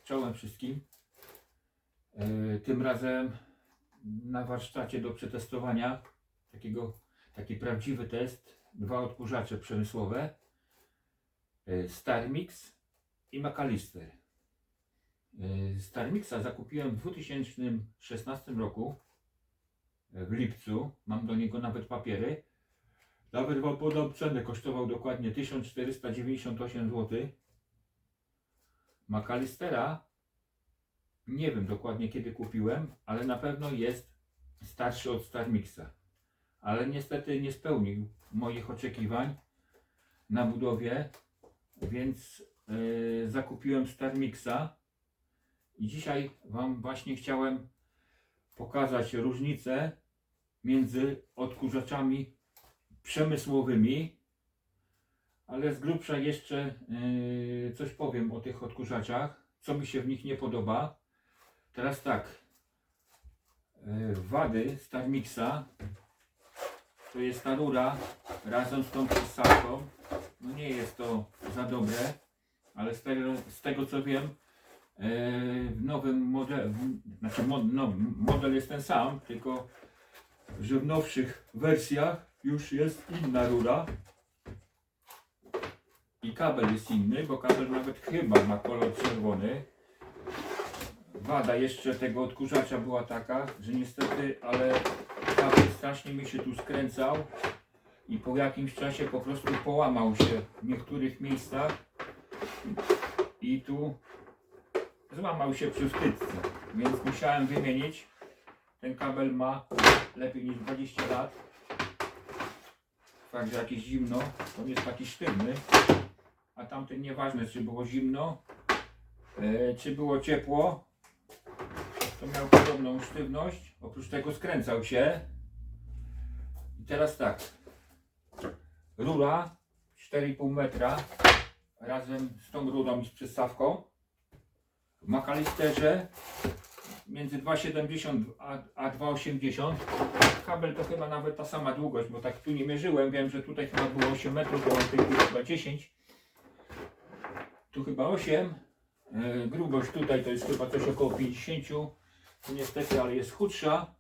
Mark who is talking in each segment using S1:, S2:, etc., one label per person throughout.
S1: Czołem wszystkim. Tym razem na warsztacie do przetestowania taki prawdziwy test. 2 odkurzacze przemysłowe. Starmix i McAllister. Starmixa zakupiłem w 2016 roku. W lipcu. Mam do niego nawet papiery. Nawet wam podam cenę. Kosztował dokładnie 1498 zł. McAllistera nie wiem dokładnie kiedy kupiłem, ale na pewno jest starszy od Starmixa. Ale niestety nie spełnił moich oczekiwań na budowie, więc zakupiłem Starmixa i dzisiaj wam właśnie chciałem pokazać różnicę między odkurzaczami przemysłowymi, ale z grubsza jeszcze coś powiem o tych odkurzaczach, co mi się w nich nie podoba. Teraz tak, wady Starmixa to jest ta rura razem z tą przystawką. No nie jest to za dobre, ale z tego co wiem, w nowym modelu, model jest ten sam, tylko że w nowszych wersjach już jest inna rura i kabel jest inny, bo kabel nawet chyba ma kolor czerwony. Wada jeszcze tego odkurzacza była taka, że niestety, ale kabel strasznie mi się tu skręcał i po jakimś czasie po prostu połamał się w niektórych miejscach i tu złamał się przy wtyczce, więc musiałem wymienić. Ten kabel ma lepiej niż 20 lat. Fakt, że jakieś zimno, on jest taki sztywny, a tamten nieważne czy było zimno, czy było ciepło, to miał podobną sztywność, oprócz tego skręcał się. I teraz tak, rura 4,5 metra razem z tą rurą i z przystawką. W McAllisterze między 2,70 a 2,80. Kabel to chyba nawet ta sama długość, bo tak tu nie mierzyłem. Wiem, że tutaj chyba było 8 metrów, bo on tej chyba 10. Tu chyba 8. Grubość tutaj to jest chyba coś około 50. Tu niestety, ale jest chudsza.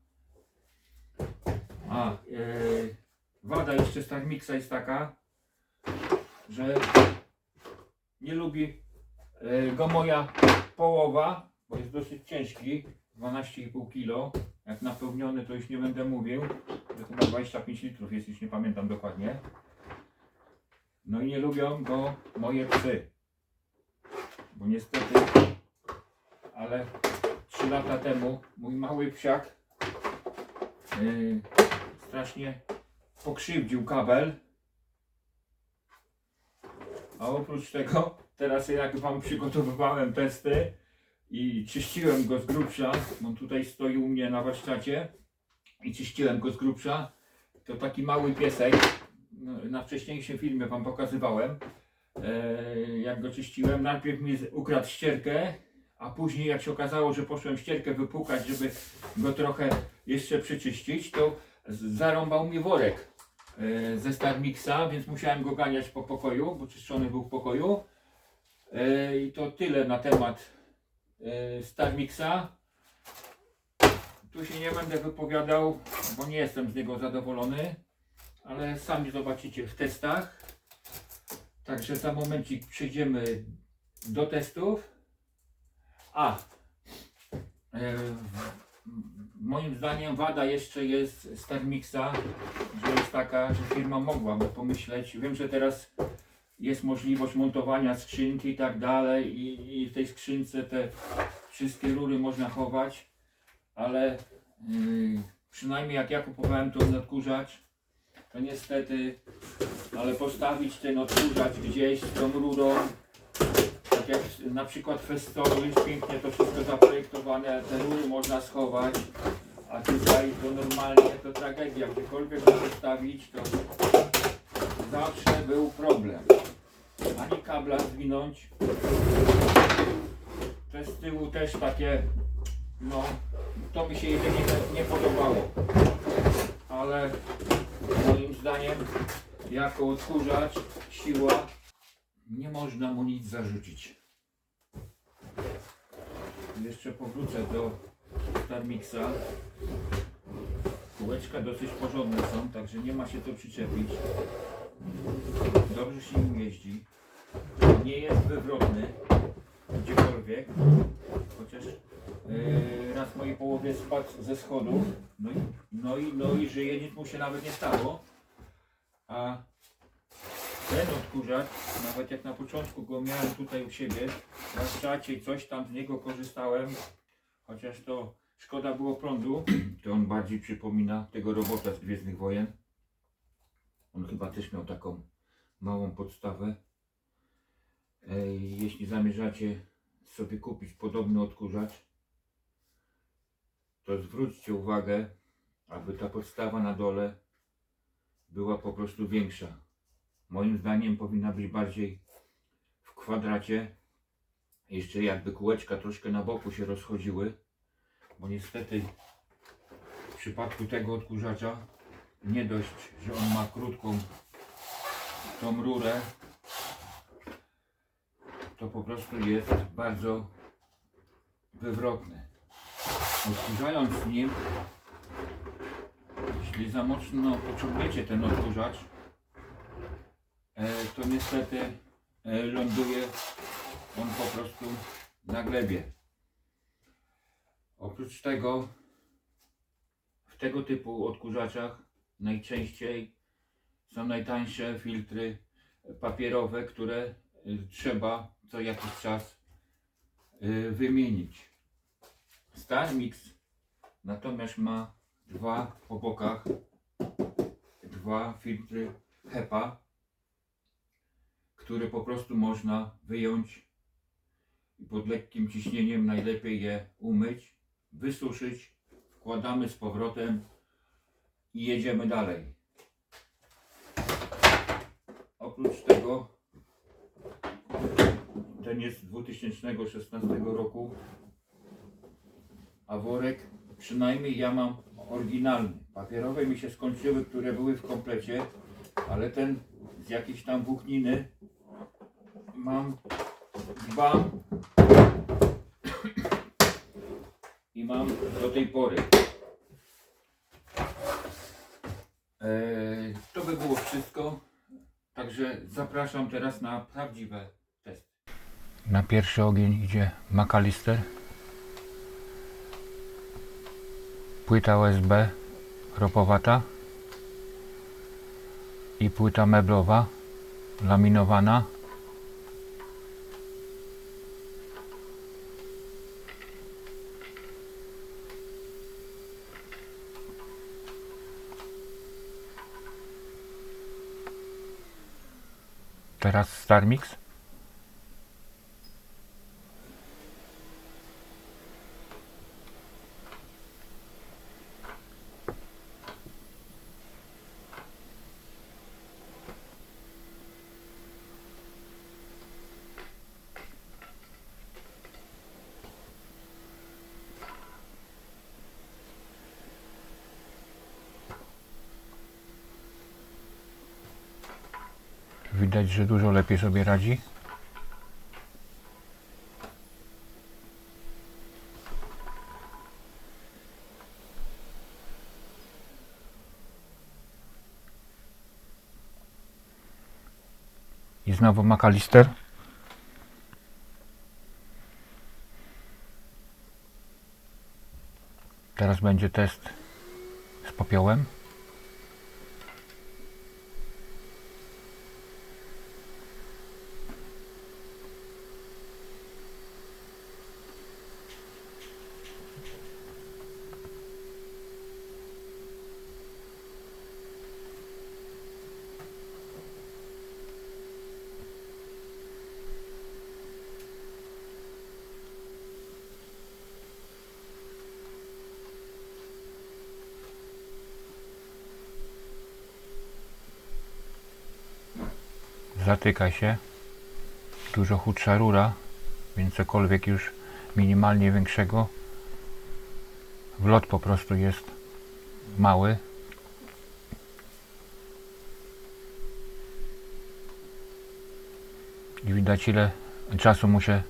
S1: Wada jeszcze Starmixa jest taka, że nie lubi go moja połowa, bo jest dosyć ciężki, 12,5 kg. Jak napełniony to już nie będę mówił, to chyba 25 litrów jest, już nie pamiętam dokładnie. No i nie lubią go moje psy, bo niestety, ale 3 lata temu mój mały psiak strasznie pokrzywdził kabel. A oprócz tego, teraz jak wam przygotowywałem testy i czyściłem go z grubsza, on tutaj stoi u mnie na warsztacie i czyściłem go z grubsza, to taki mały piesek, na wcześniejszym filmie wam pokazywałem, jak go czyściłem, najpierw mi ukradł ścierkę, a później jak się okazało, że poszłem ścierkę wypłukać, żeby go trochę jeszcze przeczyścić, to zarąbał mi worek ze Starmixa, więc musiałem go ganiać po pokoju, bo czyszczony był w pokoju. I to tyle na temat Starmixa. Tu się nie będę wypowiadał, bo nie jestem z niego zadowolony, ale sami zobaczycie w testach. Także za momencik przejdziemy do testów. Moim zdaniem wada jeszcze jest Starmixa, że jest taka, że firma mogłaby pomyśleć. Wiem, że teraz jest możliwość montowania skrzynki i tak dalej i w tej skrzynce te wszystkie rury można chować, ale przynajmniej jak ja kupowałem ten odkurzacz, to niestety, ale postawić ten odkurzacz gdzieś z tą rurą, tak jak na przykład Festoru jest pięknie to wszystko zaprojektowane, te rury można schować, a tutaj to normalnie to tragedia, gdziekolwiek go postawić, to zawsze był problem. Ani kabla zwinąć, te z tyłu też takie, no to mi się jedynie nie podobało, ale moim zdaniem jako odkurzacz siła, nie można mu nic zarzucić. jeszcze powrócę do Starmixa. Kółeczka dosyć porządne są, także nie ma się to przyczepić. Dobrze się nim jeździ. Nie jest wywrotny gdziekolwiek. Chociaż raz w mojej połowie spadł ze schodów. No i żyje, nic mu się nawet nie stało. A ten odkurzacz, nawet jak na początku go miałem tutaj u siebie, na czacie i coś tam z niego korzystałem, chociaż to szkoda było prądu, to on bardziej przypomina tego robota z Gwiezdnych Wojen. On chyba też miał taką małą podstawę. Jeśli zamierzacie sobie kupić podobny odkurzacz, to zwróćcie uwagę, aby ta podstawa na dole była po prostu większa. Moim zdaniem powinna być bardziej w kwadracie. Jeszcze jakby kółeczka troszkę na boku się rozchodziły, bo niestety w przypadku tego odkurzacza nie dość, że on ma krótką tą rurę, to po prostu jest bardzo wywrotny. Odkurzając nim, jeśli za mocno pociągniecie ten odkurzacz, to niestety ląduje on po prostu na glebie. Oprócz tego w tego typu odkurzaczach najczęściej są najtańsze filtry papierowe, które trzeba co jakiś czas wymienić. Starmix natomiast ma po bokach dwa filtry HEPA, które po prostu można wyjąć i pod lekkim ciśnieniem najlepiej je umyć, wysuszyć, wkładamy z powrotem i jedziemy dalej. Oprócz tego ten jest z 2016 roku, a worek przynajmniej ja mam oryginalny. Papierowe mi się skończyły, które były w komplecie, ale ten z jakiejś tam włókniny mam dwa i mam do tej pory. To by było wszystko, także zapraszam teraz na prawdziwe testy. Na pierwszy ogień idzie McAllister, płyta USB ropowata i płyta meblowa laminowana. Teraz Starmix. Widać, że dużo lepiej sobie radzi. I znowu McAllister. Teraz będzie test z popiołem. Zatyka się, dużo chudsza rura, więc cokolwiek już minimalnie większego, wlot po prostu jest mały. I widać, ile czasu mu się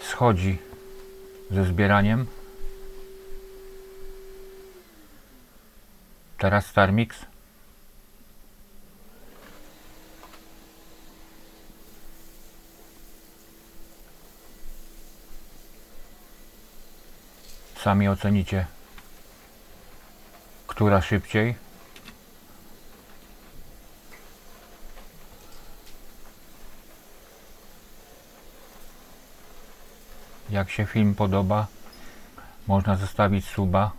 S1: schodzi ze zbieraniem. Teraz Starmix. Sami ocenicie, która szybciej. Jak się film podoba, można zostawić suba,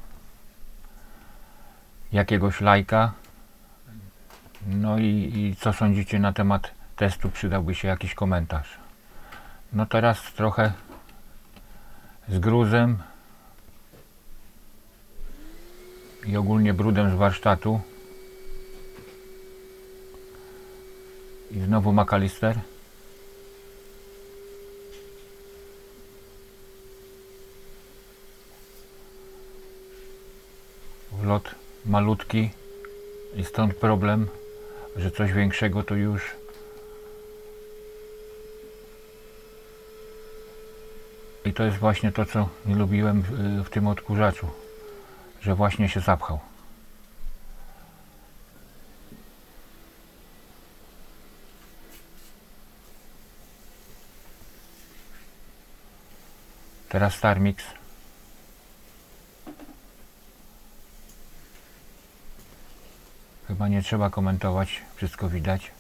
S1: jakiegoś lajka. No i co sądzicie na temat testu? Przydałby się jakiś komentarz. No teraz trochę z gruzem i ogólnie brudem z warsztatu. I znowu McAllister. Wlot malutki i stąd problem, że coś większego to już i to jest właśnie to, co nie lubiłem w tym odkurzaczu, że właśnie się zapchał. Teraz Starmix. Chyba nie trzeba komentować, wszystko widać.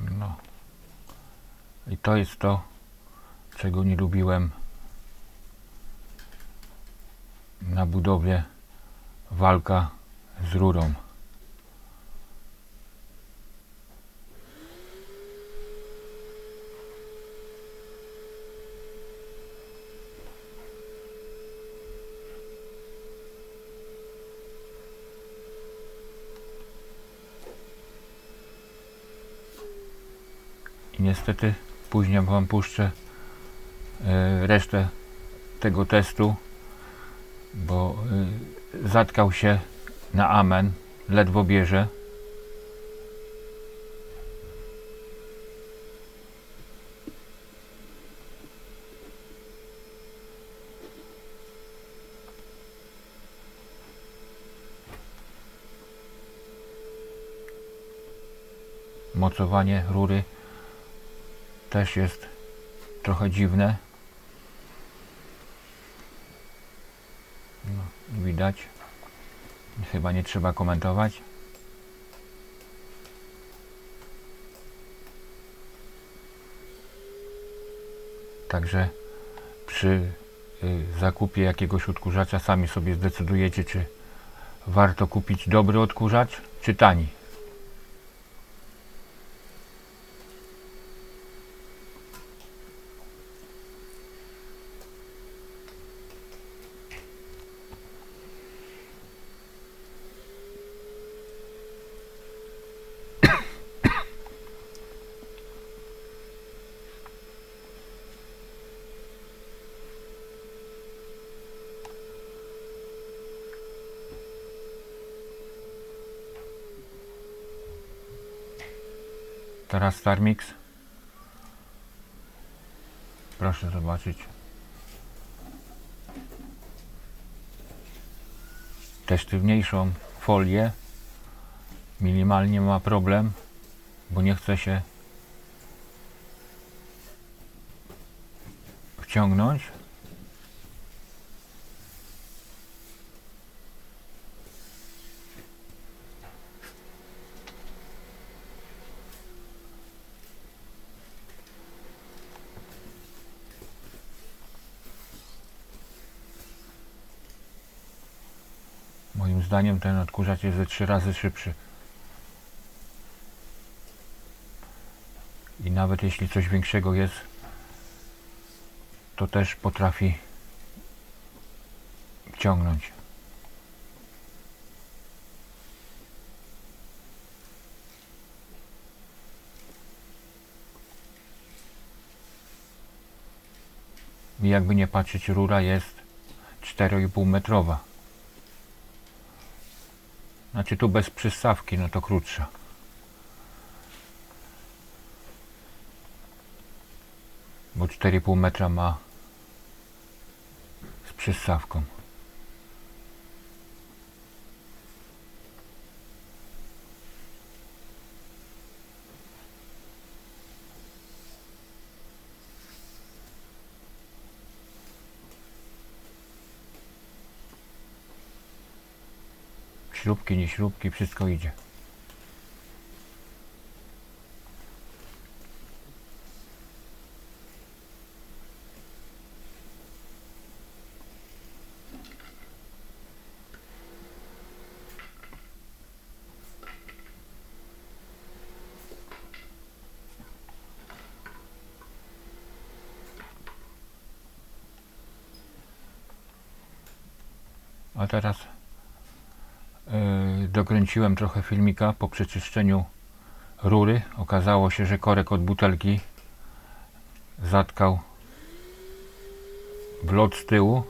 S1: No. I to jest to, czego nie lubiłem na budowie. Walka z rurą. I niestety później wam puszczę resztę tego testu, bo zatkał się na amen, ledwo bierze. Mocowanie rury też jest trochę dziwne. No, widać. Chyba nie trzeba komentować. Także przy zakupie jakiegoś odkurzacza sami sobie zdecydujecie, czy warto kupić dobry odkurzacz, czy tani. Teraz Starmix. Proszę zobaczyć. Też sztywniejszą folię. Minimalnie ma problem, bo nie chce się wciągnąć. Moim zdaniem ten odkurzacz jest ze 3 razy szybszy. I nawet jeśli coś większego jest, to też potrafi ciągnąć. I jakby nie patrzeć, rura jest 4,5 metrowa. Znaczy tu bez przystawki, no to krótsza. Bo 4,5 metra ma z przystawką. Śrubki, nie śrubki, wszystko idzie. A teraz dokręciłem trochę filmika po przeczyszczeniu rury. Okazało się, że korek od butelki zatkał wlot z tyłu.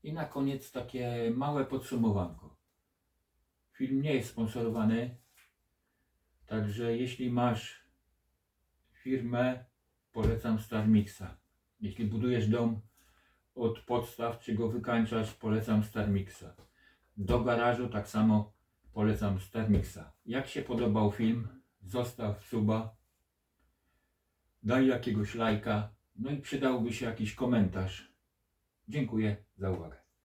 S1: I na koniec takie małe podsumowanko. Film nie jest sponsorowany, także jeśli masz firmę, polecam StarMixa. Jeśli budujesz dom od podstaw, czy go wykańczasz, polecam StarMixa. Do garażu tak samo polecam StarMixa. Jak się podobał film, zostaw suba, daj jakiegoś lajka, no i przydałby się jakiś komentarz. Dziękuję za uwagę.